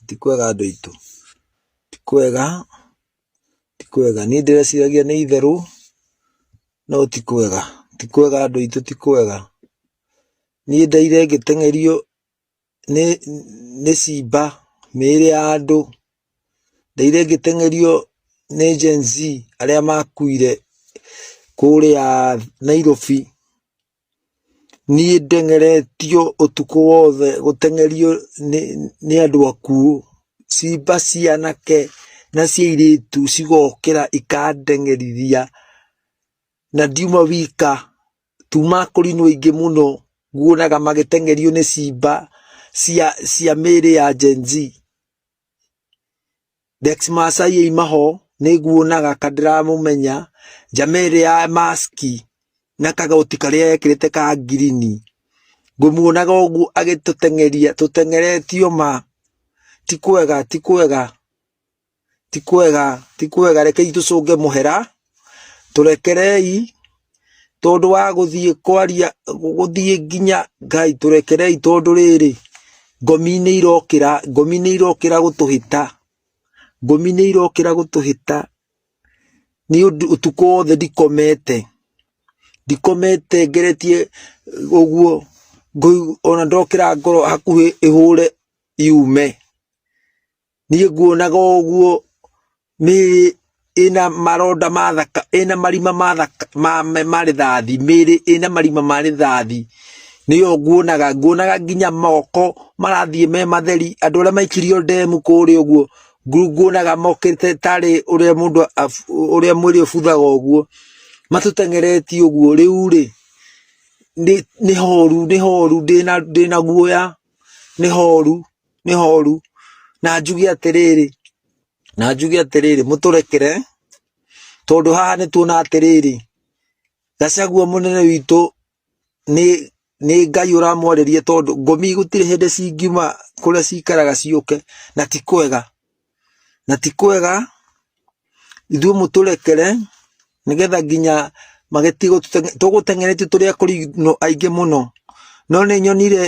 tikwega andũ aitũ, tikwega niĩ ndĩreciragia nĩ itherũ no tikwega andũ aitũ, tikwega. Niĩ ndaire ngĩteng'erio nĩ simba mĩĩrĩ ya andũ, ndaire ngĩteng'erio nĩ Gen Z arĩa makuire kũrĩa Nairobi. Niĩ ndeng'eretio ũtukũ wothe gũteng'erio nĩ andũ akuũ, simba cia anake na cia airĩtu cigokĩra ikandeng'erithia na ndiuma wika, tuma kũrinwo aingĩ mũno nguonaga magĩteng'erio nĩ simba cia mĩĩrĩ ya Gen Z. Rex Masai aima ho nĩnguonaga ka ndĩramũmenya, njamaa ĩrĩa ya maski na kagoti karĩa ekĩrĩte ka ngirini, ngũmuonaga ũguo agĩtũteng'eria, tũteng'eretio ma. Tikwega, rekei tũcũnge mũhera, tũrekerei tondũ wa gũthiĩ kwaria gũthiĩ nginya Ngai, tũrekerei tondũ rĩrĩ ngomi nĩ irokĩra gũtũhĩta. Niĩ ũtukũ wothe ndikomete ngeretie ũguo, ona ndokĩra ngoro hakuhĩ ĩhũre yume. Niĩ nguonaga ũguo mĩĩrĩ ĩna maronda ĩna marima ma rithathi, mĩĩrĩ ĩna marima ma rithathi, nĩyo nguonaga nginya moko marathiĩ me matheri, andũ arĩa maikirio ndemu kũrĩa ũguo nguonaga mokĩte tarĩ ũrĩa mũndũ ũrĩa mwĩrĩ ũbuthaga ũguo, matũteng'eretie ũguo. Rĩu rĩ nĩ horu ndĩna guoya, nĩ horu na njuge atĩrĩrĩ mũtũrekere, tondũ haha nĩtuona atĩrĩrĩ Gachagua mũnene witũ nĩ Ngai ũramwarĩria, tondũ ngomi gũtirĩ hĩndĩ cingiuma kũrĩa cikaraga ciũke, na tikwega. Ithuĩ mũtũrekere nĩgetha nginya magĩtige tũgũteng'eretio tũrĩ akũrinũ aingĩ mũno. No nĩnyonire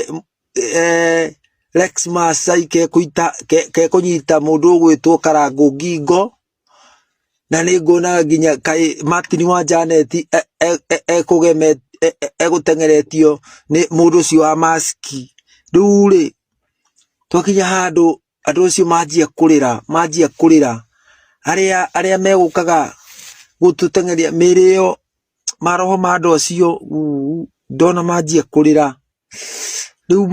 Rex Masai kekũnyita mũndũ ũgwĩtwo Karangũ ngingo, na nĩnguonaga nginya kaĩ Martin wa Janet egũteng'eretio nĩ mũndũ ũcio wa maski. Rĩu rĩ twakinya handũ andũ acio manjia kũrĩra, arĩa megũkaga gũtũteng'eria mĩĩrĩ ĩyo, maroho ma andũ acio ndona manjia kũrĩra. Rĩu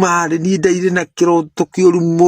niĩ ndaire na kĩroto kĩũru mũno.